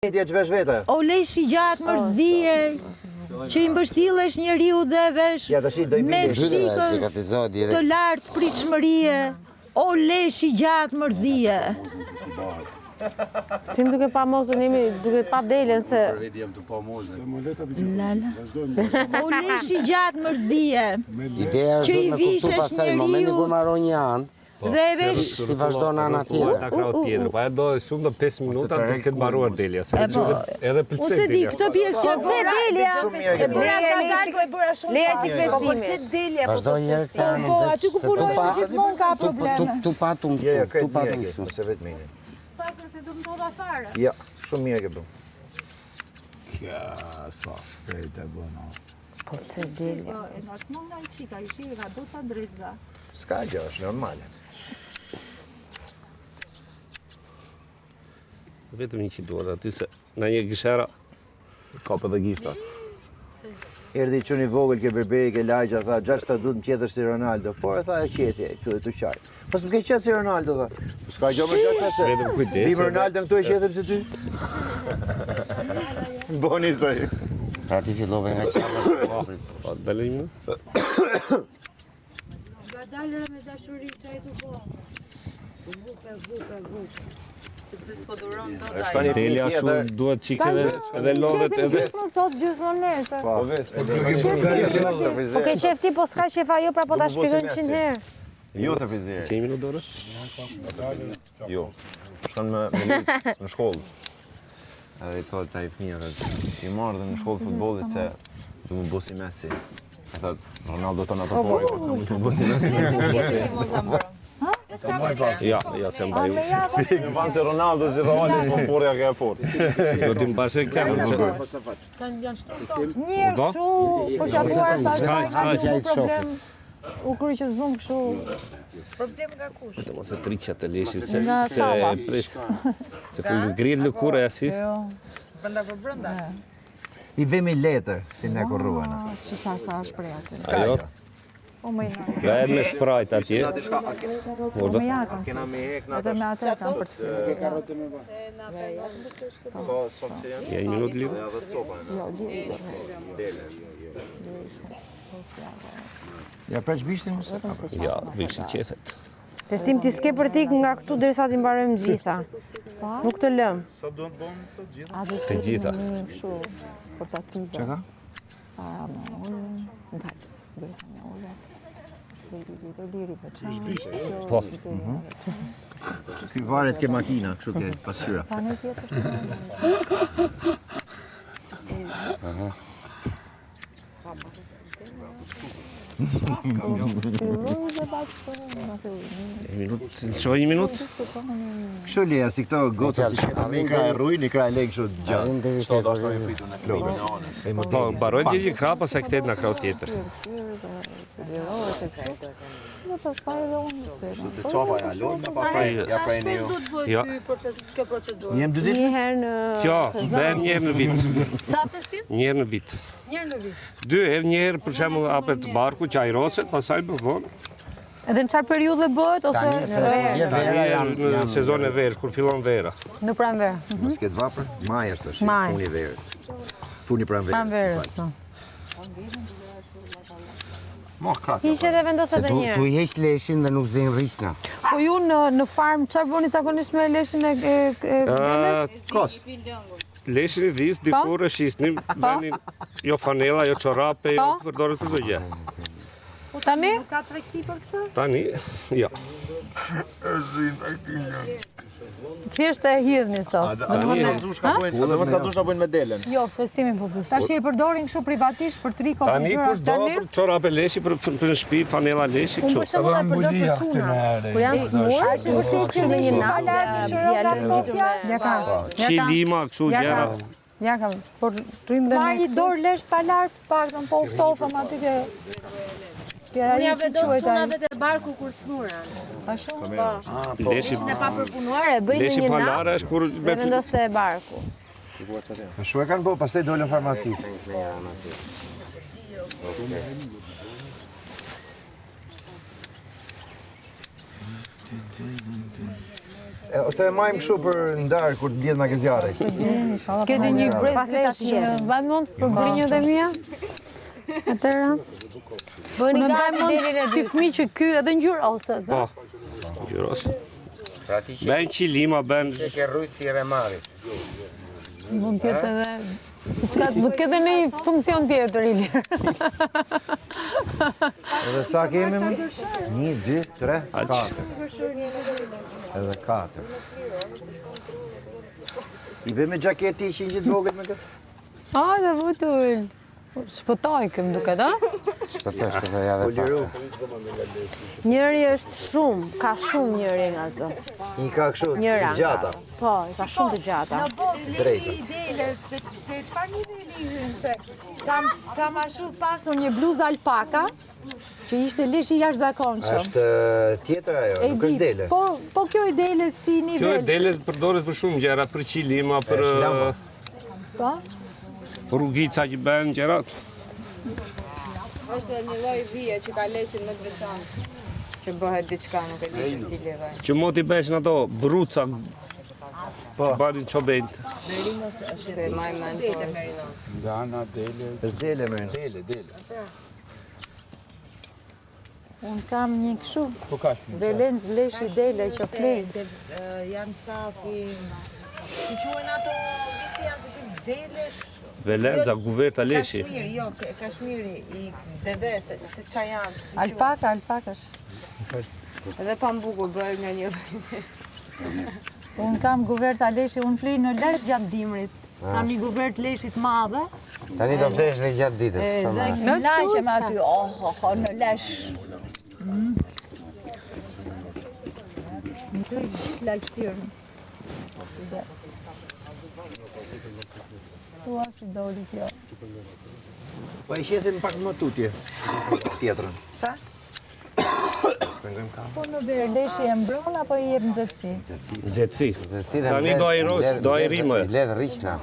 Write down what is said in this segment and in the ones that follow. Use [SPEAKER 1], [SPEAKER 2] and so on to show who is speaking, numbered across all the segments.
[SPEAKER 1] O leshi gjatë mërzije, që i mbështillesh njeriu dhe vesh me fshikës të lartë pritshmërie, o leshi gjatë mërzije.
[SPEAKER 2] Si më duke pa mozën, jemi duke pa delen se...
[SPEAKER 1] Lala. O leshi gjatë mërzije,
[SPEAKER 3] Ideja
[SPEAKER 1] që
[SPEAKER 3] është
[SPEAKER 1] i
[SPEAKER 3] me kuptu
[SPEAKER 1] vishesh
[SPEAKER 3] pasaj momenti kur
[SPEAKER 1] njeriu
[SPEAKER 3] marron një anë,
[SPEAKER 1] dhe vesh...
[SPEAKER 3] si vazhdon ana tjetër.
[SPEAKER 4] Ta krau tjetër, pa e do shumë do 5 minuta të këtë mbaruar delja, se edhe pëlqej
[SPEAKER 1] Ose di,
[SPEAKER 4] delja.
[SPEAKER 1] këtë pjesë që bëra, e bëra ka dalë, e bëra shumë
[SPEAKER 2] Leja
[SPEAKER 1] fare.
[SPEAKER 2] që festimit.
[SPEAKER 3] Vazhdoj herë këtë anën
[SPEAKER 1] Po, aty ku punojnë gjithmonë ka probleme.
[SPEAKER 3] Tu pa të mësu.
[SPEAKER 5] Se vetë mirë.
[SPEAKER 2] Pak se do më thoda fare.
[SPEAKER 5] Ja, shumë mirë ke bërë.
[SPEAKER 6] Kja, sa shpejt e bëna.
[SPEAKER 2] Po se delja.
[SPEAKER 5] S'ka gjë, është normale.
[SPEAKER 4] Vetëm një qitë duhet aty se në një gishera ka për dhe gishta.
[SPEAKER 5] Erdi që një vogël ke berberi, ke lajgja, tha, 62 më qetër si Ronaldo. Po e tha e qetje, që dhe të qaj. Pas më ke qetë si Ronaldo, tha. S'ka gjë më qetë se...
[SPEAKER 4] Vetëm kujdes.
[SPEAKER 5] Bim Ronaldo në këtu e qetër si ty? Boni saj.
[SPEAKER 3] Pra ti fillove nga qëtë.
[SPEAKER 4] Pa, dalë një më?
[SPEAKER 1] Dalëra me dashuri që e të po. Sepse s'po duron të daj.
[SPEAKER 4] Delja shumë duhet qikë edhe lodhet edhe...
[SPEAKER 2] Sot gjysmon nesër.
[SPEAKER 5] Po,
[SPEAKER 2] Po ke qef ti, po s'ka qef ajo, pra po ta shpikojmë 100 herë.
[SPEAKER 5] Jo të frizirë.
[SPEAKER 4] Që 1 minutë dorë?
[SPEAKER 5] Jo. Shton me litë në shkollë. Edhe i thotë ta i fëmija, i marrë dhe në shkollë futbollit se du më bosi Messi. E thotë, Ronaldo të në të pori, pa se mu të bosi Messi.
[SPEAKER 4] Ja, se mbaju.
[SPEAKER 5] Në vanë se Ronaldo si Ronaldo, po forja ka e forë.
[SPEAKER 4] Do t'i mbashe këmë.
[SPEAKER 1] Një këshu, po që atuar ta
[SPEAKER 4] S'ka
[SPEAKER 1] problem. U kry që zumë këshu. Problem nga kush?
[SPEAKER 4] Të mos e triqat e leshi se
[SPEAKER 2] Nga Sava.
[SPEAKER 4] prit. Se ku ngrihet lëkura e si.
[SPEAKER 1] Brënda për brënda.
[SPEAKER 5] I vemi letër, si ne korruan.
[SPEAKER 1] Që sa është prej aty.
[SPEAKER 4] Ajo,
[SPEAKER 1] O më i nga.
[SPEAKER 4] dhe edhe me sprajt atje.
[SPEAKER 1] O më jaka. Edhe me atë kam për të fërë.
[SPEAKER 4] Ja 1 minutë lidhë.
[SPEAKER 1] Jo, lirë.
[SPEAKER 5] Ja preq bishtin?
[SPEAKER 4] Ja, vishë qethet.
[SPEAKER 2] Festim ti s'ke për tik nga këtu derisa ti mbarojmë gjitha. Nuk të lëm.
[SPEAKER 4] Të gjitha.
[SPEAKER 1] Këshu, portative.
[SPEAKER 5] Që ka?
[SPEAKER 1] Sa me ullë, ndajtë, derisa me ullë. Liri për qanë.
[SPEAKER 4] Po.
[SPEAKER 5] Ky varet ke makina, kështu ke pasqyra.
[SPEAKER 1] Pa në tjetër se.
[SPEAKER 4] Qoj 1 minutë?
[SPEAKER 5] Kështu leja, si këto gocat që shetë një kraj rruj, një kraj lejë kështu gjatë.
[SPEAKER 4] Po, barojnë një ka, pas e këtë në krau tjetër.
[SPEAKER 1] Në pasaj dhe unë të
[SPEAKER 4] Ja,
[SPEAKER 5] Njem 2 ditë?
[SPEAKER 2] Një herë në
[SPEAKER 4] kjo, bën një herë në vit.
[SPEAKER 2] Sa festim?
[SPEAKER 4] Një herë në vit.
[SPEAKER 2] Një herë në vit.
[SPEAKER 4] 2 herë, një herë për shembull apet barku që ajroset, pastaj më vonë.
[SPEAKER 2] Edhe në çfarë periudhe bëhet ose
[SPEAKER 3] Tani se vje vera janë
[SPEAKER 4] Në sezon e verës, kur fillon vera.
[SPEAKER 2] në pranverë?
[SPEAKER 5] Mos ketë vapër, maj është është,
[SPEAKER 2] Maj.
[SPEAKER 5] funi verës. Funi pranverës.
[SPEAKER 2] Pranverës, po.
[SPEAKER 5] Mo, kratë.
[SPEAKER 2] Hiqet e vendos
[SPEAKER 3] Se
[SPEAKER 2] edhe një
[SPEAKER 3] tu
[SPEAKER 2] herë.
[SPEAKER 3] heq leshin dhe nuk zëjnë rishna.
[SPEAKER 2] Po ju në farm çfarë bëni zakonisht me leshin e venës?
[SPEAKER 5] Kos.
[SPEAKER 4] Leshin i vis, dikur e shisnim, bënin jo fanela, jo çorape, jo përdoret për çdo gjë.
[SPEAKER 2] Tani?
[SPEAKER 1] Ka tregti për këtë?
[SPEAKER 4] Tani, ja.
[SPEAKER 2] Thjesht e hidhni sot.
[SPEAKER 5] Do të katushka bojnë me delen.
[SPEAKER 2] Jo, festimin po bëj.
[SPEAKER 1] Tash e përdorin kështu privatisht për triko për
[SPEAKER 4] Tani
[SPEAKER 1] gjëra.
[SPEAKER 4] kush do për çorape leshi, për në shtëpi, fanela leshi,
[SPEAKER 2] Unë për
[SPEAKER 4] kështu.
[SPEAKER 2] shembull e përdor për çuna. Kur janë smur,
[SPEAKER 1] A është vërtet që
[SPEAKER 2] me një
[SPEAKER 1] lishi
[SPEAKER 2] nat,
[SPEAKER 1] palar të shëron nga ftofja?
[SPEAKER 2] Ja ka.
[SPEAKER 4] Qilima, kështu
[SPEAKER 2] Ja
[SPEAKER 4] gjëra.
[SPEAKER 2] ka. Ja ka. Por rrim dhe
[SPEAKER 1] Marr një dorë lesh palar, paktën po ftofëm aty ke.
[SPEAKER 7] Unë ja vendos sunave të barku kur smuren.
[SPEAKER 1] Ashtu?
[SPEAKER 4] Leshi,
[SPEAKER 7] Ne pa përpunuar e bëjnë
[SPEAKER 4] leshi
[SPEAKER 7] një nat
[SPEAKER 4] palare është kur
[SPEAKER 2] dhe vendos te barku.
[SPEAKER 5] Shu e kanë bo, pastaj dole në farmaci. Ose e majmë kështu për ndarë kur të bjedh nga gëzjarë.
[SPEAKER 2] Keni një brezlesh që ban mund për brinjët e mia? Atëra. Bëni gati delin e si fëmijë që ky edhe ngjyra ose.
[SPEAKER 4] Po. Ngjyros. Ben qilima, ben...
[SPEAKER 3] Që ke rrujtë si remarit.
[SPEAKER 2] Mund tjetë edhe... Mund të ketë në një funksion tjetër, Ilir.
[SPEAKER 5] Edhe sa kemi më? 1, 2, 3, 4. Edhe 4. I bëj me gjaketi që një gjithë vogël me këtë?
[SPEAKER 2] Dhe vutull. Shpëtoj këm duket, a?
[SPEAKER 3] Shpëtoj ja dhe pak.
[SPEAKER 2] Njëri është shumë, ka shumë njëri nga të.
[SPEAKER 5] Një ka kështu,
[SPEAKER 2] Njëra.
[SPEAKER 5] të gjata.
[SPEAKER 2] Po, ka shumë të gjata.
[SPEAKER 5] Drejta.
[SPEAKER 1] Çfarë niveli hyn se kam ashtu pasur një bluzë alpaka që ishte leshi jashtëzakonshëm.
[SPEAKER 5] Është tjetër ajo, nuk është dele.
[SPEAKER 1] Po kjo i dele si nivel.
[SPEAKER 4] Kjo e dele përdoret për shumë gjëra, për qilima, për
[SPEAKER 1] Po?
[SPEAKER 4] rrugica që bën gjërat.
[SPEAKER 8] Është një lloj vije që ka leshin më të veçantë. Që bëhet diçka, nuk e di cili lloj.
[SPEAKER 4] Që moti beshin ato bruca, banin qobent.
[SPEAKER 8] Merinos është më e mend.
[SPEAKER 6] Gana, dele.
[SPEAKER 5] Është dele më. Dele.
[SPEAKER 1] Unë kam një kështu.
[SPEAKER 6] Po ka shumë.
[SPEAKER 1] Velenc leshi dele që flej.
[SPEAKER 7] Janë ca si quhen ato si janë si delesh.
[SPEAKER 4] Velenza, guverta leshi.
[SPEAKER 7] Kashmiri, jo, kashmiri i dedes, si ç'a janë.
[SPEAKER 1] Alpakash.
[SPEAKER 8] Edhe pambuku bëhet nga një lloj.
[SPEAKER 1] Unë kam guverta leshi, unë flej në larg gjatë dimrit. Kam një guvert leshit madhe.
[SPEAKER 3] Tani do vdesh dhe gjatë ditës.
[SPEAKER 1] Dhe në laqem aty, në lesh. Më të gjithë laqëtirën. Tua si doli kjo.
[SPEAKER 5] Po i shetim pak më tutje. Tjetrën.
[SPEAKER 1] Sa? Po në verë, leshi e mbron apo i jep nxehtësi?
[SPEAKER 4] Nxehtësi. Tani do ai rrimë.
[SPEAKER 3] Bledh rriqna.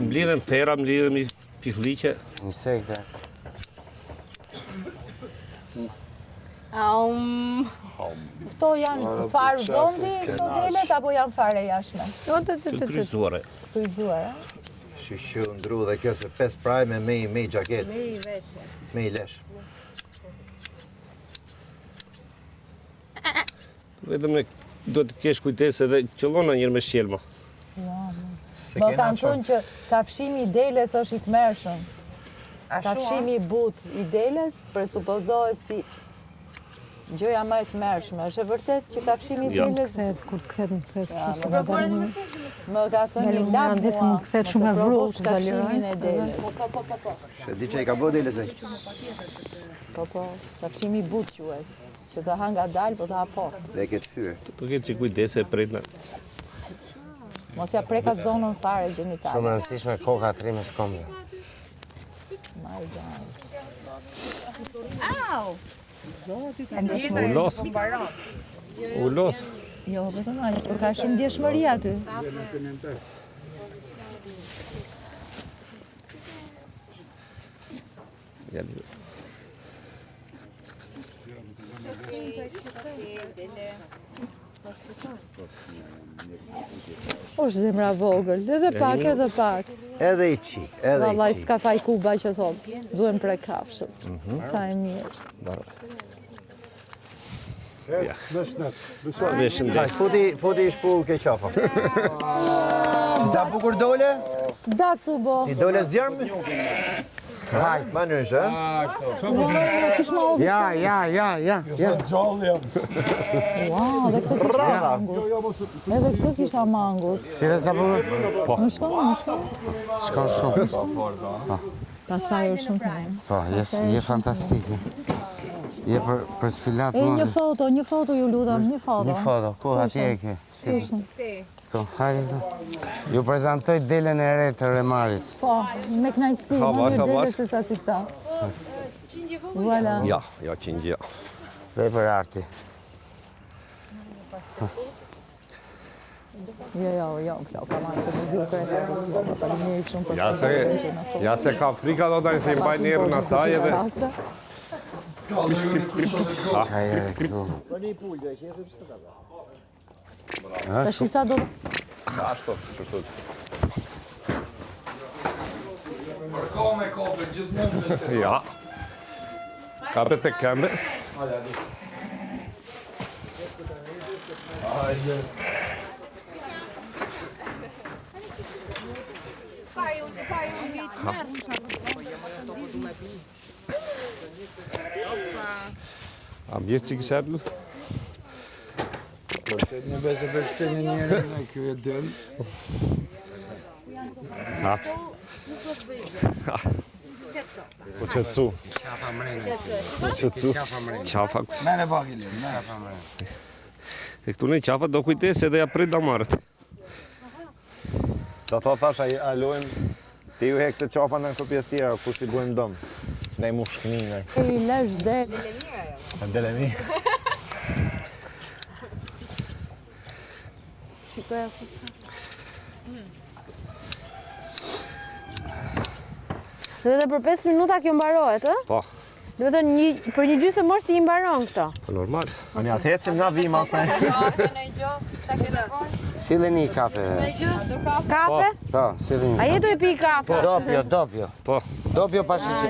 [SPEAKER 4] Mblidhen fera, mblidhen pisliqe.
[SPEAKER 3] Insekte.
[SPEAKER 1] Këto janë farë vendi, këto delet, apo janë fare jashtme?
[SPEAKER 4] Të kryzuare.
[SPEAKER 1] Kryzuara.
[SPEAKER 5] Shushu ndru dhe kjo se 5 praj me i gjaket. Me i veshe. Me i lesh.
[SPEAKER 4] Vetëm do të kesh kujdes edhe qëllona njërë me shjelma.
[SPEAKER 1] Më kanë thënë që kafshimi i deles është i tmerrshëm. Kafshimi i butë i deles presupozohet si gjëja më e tmerrshme. Është e vërtet që kafshimi i deles
[SPEAKER 2] Kur të kthehet në kthehet.
[SPEAKER 1] më ka thënë një lavë
[SPEAKER 2] Ndesë mund të kthehet shumë e vrullë
[SPEAKER 1] kafshimin e deles.
[SPEAKER 5] Se di që i ka bë deles e.
[SPEAKER 1] Po, kafshimi i butë quhet. Që të ha nga dalë, po të ha fort.
[SPEAKER 5] Dhe këtë fyrë.
[SPEAKER 4] Të ketë që kujdes e prejtëna.
[SPEAKER 1] Mos ja prekat zonën fare gjenitale.
[SPEAKER 3] Shumë rëndësishme koka 3 me skombe.
[SPEAKER 1] My God.
[SPEAKER 4] Ullos.
[SPEAKER 1] Jo, vetëm ajo, por ka shumë ndjeshmëri aty. Është zemra vogël, edhe pak.
[SPEAKER 5] Edhe i qi,
[SPEAKER 1] Vallaj, s'ka faj kuba që thotë, duhen prej kafshët. Sa e mirë.
[SPEAKER 5] Foti i shpull ke qafa. Sa bukur dole?
[SPEAKER 1] Dacu bo.
[SPEAKER 5] Ti dole zjarmë? Hajt. Ma nësh, e?
[SPEAKER 3] Ja.
[SPEAKER 6] Gjallë jam.
[SPEAKER 1] Wow, dhe këtë kisha mangut. Edhe këtë kisha mangut.
[SPEAKER 3] Shire sa bukur?
[SPEAKER 1] Më shkon.
[SPEAKER 3] Shkon shumë.
[SPEAKER 1] Pas faj është shumë të mirë.
[SPEAKER 3] Po, je fantastike. Je për sfilat
[SPEAKER 1] E, një foto ju lutem, një foto.
[SPEAKER 3] Një foto, ku atje e ke? Këtu, hajde këtu. Ju prezentoj delen e re të Remarit.
[SPEAKER 1] Po, me knajsi, më mirë dele se sa si këta. Voilà.
[SPEAKER 4] Ja, qingja.
[SPEAKER 3] Dhe për arti.
[SPEAKER 1] Jo, flok, amanë se muzikë e faleminderit shumë për
[SPEAKER 4] Ja se ka frika do të se i mbaj njerë në saj edhe.
[SPEAKER 3] Qajere këtu.
[SPEAKER 1] Tash sa do
[SPEAKER 5] Ashtu, çështot.
[SPEAKER 4] Ja. Kapet e këmbë. A mirë që kështë erdhë?
[SPEAKER 6] Në besë për shtenë njëri në kjo e dëmë.
[SPEAKER 4] Ha.
[SPEAKER 5] Po qetësu.
[SPEAKER 4] Qafa.
[SPEAKER 6] Mene pak i lirë, mene.
[SPEAKER 4] E këtu në qafa do kujtes edhe ja prit damarët.
[SPEAKER 5] Ta thash, a lojmë, ti ju hek të qapa në këto pjesë tjera, ku si bujmë dëmë. Ne mu shkëni nga.
[SPEAKER 1] i lesh dhe
[SPEAKER 5] Dele mi.
[SPEAKER 2] Dhe edhe për 5 minuta kjo mbarohet, ë?
[SPEAKER 4] Po,
[SPEAKER 2] Do të thënë për një gjysmë orë ti i mbaron këto.
[SPEAKER 4] po normal.
[SPEAKER 5] Ani atë ecim nga vim as ne.
[SPEAKER 3] Silleni kafe.
[SPEAKER 2] Kafe?
[SPEAKER 3] Po, silleni.
[SPEAKER 2] A jetu e pi kafe?
[SPEAKER 3] Doppio.
[SPEAKER 4] Po,
[SPEAKER 3] Doppio pashiçi.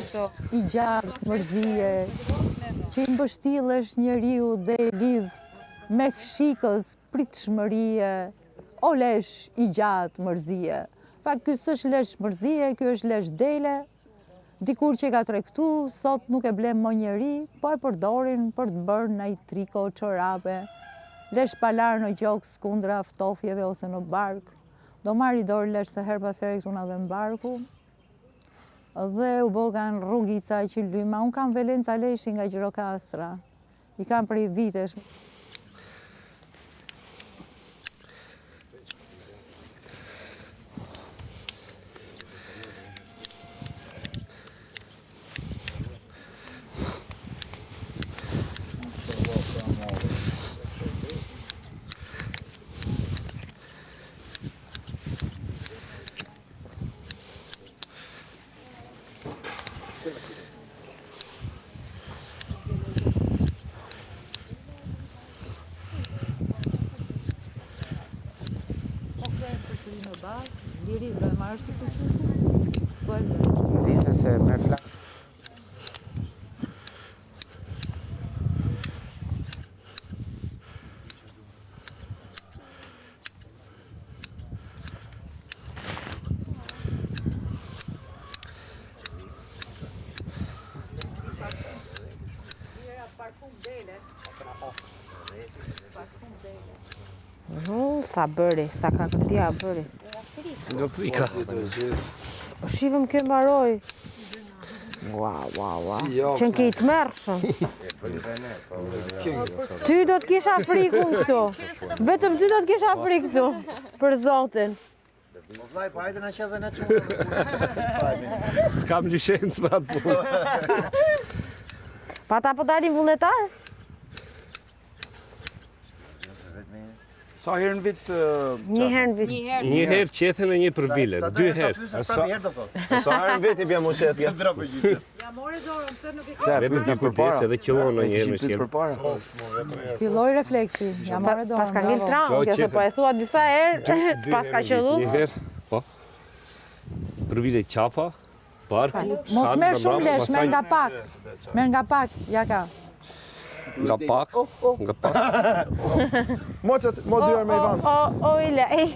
[SPEAKER 1] i gjatë, mërzije, që i mbështillesh njeriu dhe i lidh me fshikës, pritshmërie, o lesh i gjatë mërzije. Fakt, ky s'është lesh mërzije, ky është lesh dele. Dikur që ka tregtu, sot nuk e blem më njeri, po e përdorin për të bërë në triko, çorape, lesh palar në gjoks kundra ftofjeve ose në bark. Do marri dorë lesh se her pas here këtu na dhe në barku. Dhe u bogan rrugica që lyma. Unë kam Velenca leshi nga Gjirokastra. I kam prej vitesh. Përsëri në bazë, diri do e marrësh të qyku, s'po e vdes.
[SPEAKER 3] Dice se merr flak.
[SPEAKER 2] Sa bëri, sa kakëtia bëri.
[SPEAKER 4] nga frika.
[SPEAKER 2] Po shivëm kjo mbaroj. Wow. Qënë ke i të mërshëm. Ty do të kisha frikun këtu. Vetëm ty do të kisha frikë këtu. Për Zotin.
[SPEAKER 4] S'kam licencë për atë punë.
[SPEAKER 2] Pa ta po dalin vullnetar?
[SPEAKER 6] Sa herë në vit...
[SPEAKER 2] Një herë në vit.
[SPEAKER 4] Një herë qethen e një për bilen, 2 herë.
[SPEAKER 5] Sa herë në vit i bja mu qetë ja.
[SPEAKER 4] Vetë di kur pjesë edhe qillon në një herë me qenë.
[SPEAKER 1] Filloi refleksi, ja morë dorën.
[SPEAKER 2] Pas ka ngel traum, kjo se po e thua disa herë, pas ka qëllu.
[SPEAKER 4] Një herë, po. Për vite qapa, parku,
[SPEAKER 1] Mos merr shumë lesh, merr nga pak. Merr nga pak, ja ka.
[SPEAKER 4] Nga pak.
[SPEAKER 5] Mo 2 herë me Ivan.
[SPEAKER 2] O, i lej.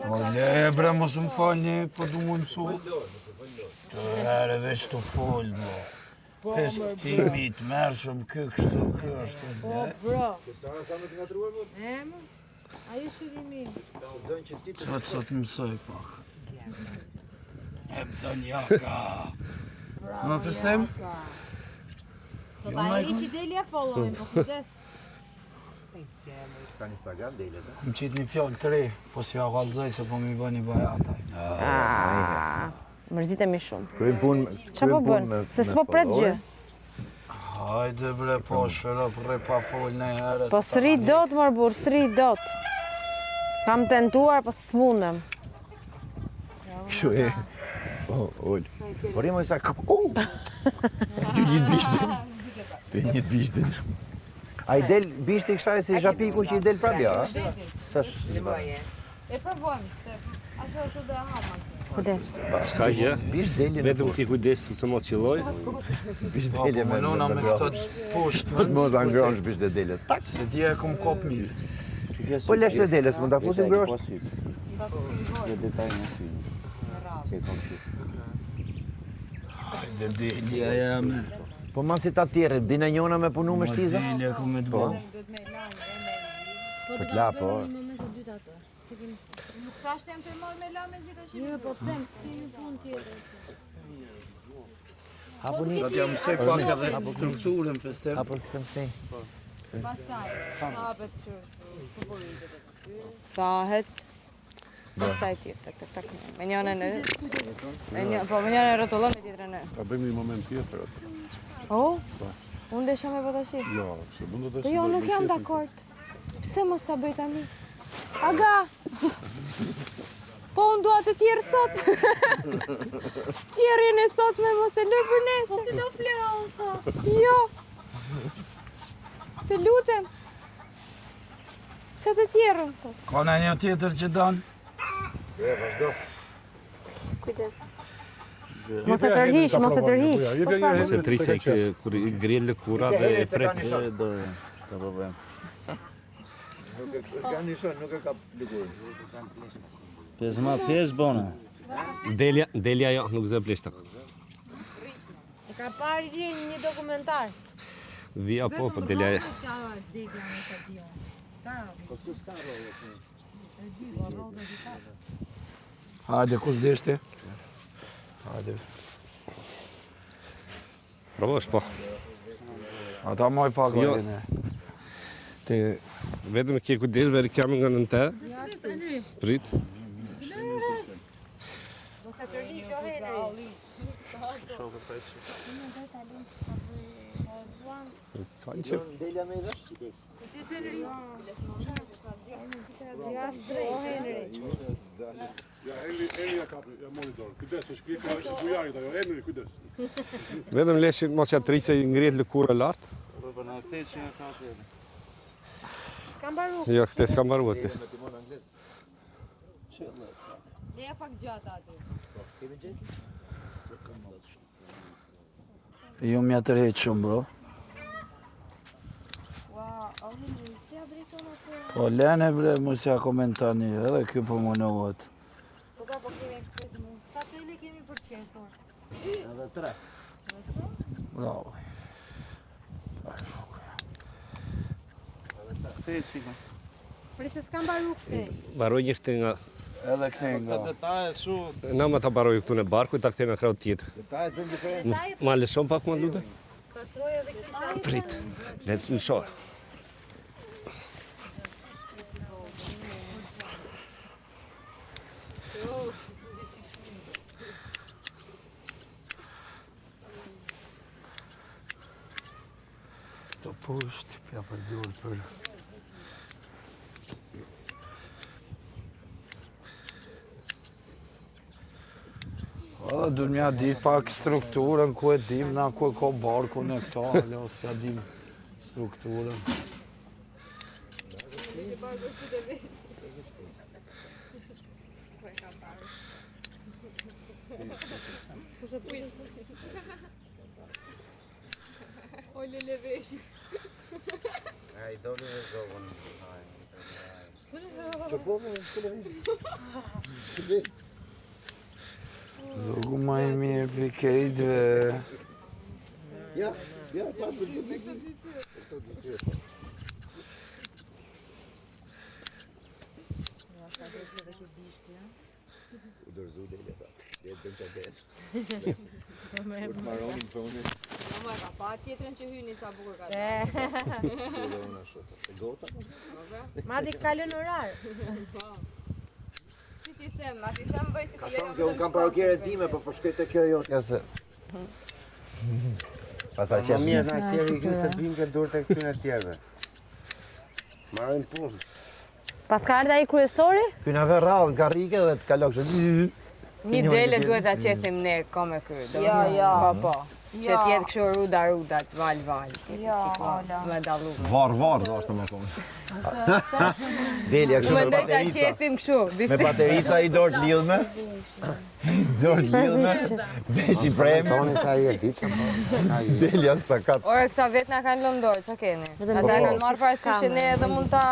[SPEAKER 6] O le, bre, mos më falni, po du më mësu. Të herë veç të folë, mo. Pestimi të mërshëm, kë kështu, kë është të dhe. Qatë sa të mësoj pak. E mësën jaka. Në festem?
[SPEAKER 8] Ta i që deli e followin, po kujdes.
[SPEAKER 6] Më qitë një fjallë të re, po si ja kalzoj se po mi bë një bajataj.
[SPEAKER 2] Mërzitemi shumë.
[SPEAKER 5] Kryem punë,
[SPEAKER 2] Qa po bënë? Se s'po pret gjë.
[SPEAKER 6] Hajde bre, po shëra për pa folë në herë.
[SPEAKER 2] Po s'ri dot, mor burr, s'ri dot. Kam tentuar, po s'mundem.
[SPEAKER 5] Kështu e. Ullë. Por ima i sa... Ty një bishtë.
[SPEAKER 6] Një bishtin.
[SPEAKER 5] A I del bishti kështaj si zhapiku që I del prapë, ja?
[SPEAKER 8] E provojmë, se ato është dhe hama.
[SPEAKER 2] Kujdes.
[SPEAKER 4] S'ka gjë,
[SPEAKER 5] Bisht delje në
[SPEAKER 4] vetëm ti kujdes se mos qëlloj.
[SPEAKER 5] Bisht delje me
[SPEAKER 6] Nona me këto poshtë.
[SPEAKER 5] Po të mos angrosh bisht e deljes. Tak.
[SPEAKER 6] Se ti e kom kop mirë.
[SPEAKER 5] Po lesht e deljes, mund ta fusim grosht.
[SPEAKER 6] Hajde delja jame.
[SPEAKER 5] Po masi ta tjerë, dina njona me punu me shtiza?
[SPEAKER 6] Delja ku me të bo.
[SPEAKER 5] Po t'la, po.
[SPEAKER 8] Nuk thashtë jam të marrë me la me zita që... Jo, po them, s'kemi pun tjetër.
[SPEAKER 6] Sa t'jam mëse pak edhe strukturën festem.
[SPEAKER 5] Apo të këmë
[SPEAKER 8] Pastaj, hapet që futbollitet e të ty. Thahet. Pastaj tjetër, tak. Me njënën e... me njënën e rëtullon me tjetërën e.
[SPEAKER 9] Ta bëjmë një moment tjetër atë.
[SPEAKER 8] Oh? Unë desha me bëtashi?
[SPEAKER 9] Jo, se mund të
[SPEAKER 8] Po jo, nuk jam dakord. Pse mos ta bëj tani? Aga! Po unë dua të tjerë sot. Tjerën e sot me mos e lër për nesër. Po si do fleu sot? Jo. Të lutem. Çe të tjerën sot?
[SPEAKER 6] Ka në një tjetër që dan?
[SPEAKER 8] Kujdes.
[SPEAKER 2] Mos e tërhiq, mos e tërhiq.
[SPEAKER 4] Mos e trisë kur I grel lëkura dhe e prek.
[SPEAKER 6] Ta provojmë.
[SPEAKER 5] Ka nishon, nuk e ka lëkurën.
[SPEAKER 6] 5 bona.
[SPEAKER 4] Delja jo, nuk zë pleshta.
[SPEAKER 8] E ka parë një dokumentar.
[SPEAKER 4] Vija po, delja jo.
[SPEAKER 6] Hajde, kush deshti? Hajde.
[SPEAKER 4] Provosh po.
[SPEAKER 6] Ata moj pak
[SPEAKER 4] Jo.
[SPEAKER 6] vajtine. Ti...
[SPEAKER 4] Vetëm ke kujdes, veri kam nga në të. Prit.
[SPEAKER 5] Delja me I dhash?
[SPEAKER 9] Ja, Henry ka monitor. Kujdes, është klikë, është bujarit ajo. Henry, kujdes.
[SPEAKER 4] Vetëm leshin mos ja trisë I ngrihet lëkura lart.
[SPEAKER 8] S'ka mbaru.
[SPEAKER 4] Jo, këtë s'ka mbaru aty.
[SPEAKER 8] Leja pak gjata aty.
[SPEAKER 6] Ju m'ja tërheq shumë, bro. Po lene bre, mos ja komentani, edhe kjo po më nëvot.
[SPEAKER 8] Po ka po kemi ekspert mu. Sa tele kemi për qenë,
[SPEAKER 5] Edhe 3.
[SPEAKER 6] Bravo.
[SPEAKER 8] Për se s'ka mbaru këte.
[SPEAKER 4] Baroj njështë nga...
[SPEAKER 6] Edhe këte nga.
[SPEAKER 4] Na ma ta baroj këtu në barku, ta këte në kraut tjetër.
[SPEAKER 5] Detajet bëjmë diferent.
[SPEAKER 4] Ma lëshon pak ma lutë?
[SPEAKER 8] Pastroj edhe këtë
[SPEAKER 4] Prit, letë në shorë.
[SPEAKER 6] Të poshtë, pja përdojnë për... Edhe du m'ja dit pak strukturën, ku e dim, na ku e ka barku në këta, alo, s'ja dim strukturën.
[SPEAKER 3] Ai doli në zogun.
[SPEAKER 6] Zogu ma I mirë për kejtve.
[SPEAKER 5] Ja, pa për U dërzu delja ta. Delja bëjmë që desh. U të maronin për unë.
[SPEAKER 8] Mama ka pa tjetërën që hyni sa bukur ka.
[SPEAKER 5] Gota?
[SPEAKER 8] Madi kalën orar. Si ti them, ma ti them bëj si ti jena.
[SPEAKER 5] Unë kam parokjere time, po shkoj te kjo jo. Ja se. Pastaj
[SPEAKER 3] Më mirë na sjeri këtu se bim ke dorë të këtyre tjerëve. Marrin punë.
[SPEAKER 2] Pas ka ardha I kryesori?
[SPEAKER 5] Ky na vë rradh garrike dhe të kalon kështu.
[SPEAKER 8] Një dele duhet ta qethim ne ka me kry.
[SPEAKER 7] Ja.
[SPEAKER 8] Po. Që t'jetë kështu ruda, val.
[SPEAKER 7] Ja, hala.
[SPEAKER 8] Me dallu.
[SPEAKER 5] Var, do është më thonë. Delia, kështu me
[SPEAKER 8] Mendoj ta
[SPEAKER 5] baterica.
[SPEAKER 8] qethim kështu.
[SPEAKER 5] Me baterica i dorë lidhme. Beshi prem.
[SPEAKER 3] Toni sa i e di që po.
[SPEAKER 5] Delia sa kat.
[SPEAKER 8] Ore këta vetë na kanë lënë dorë, ç'a keni? Ata kanë marrë parasysh që ne edhe mund ta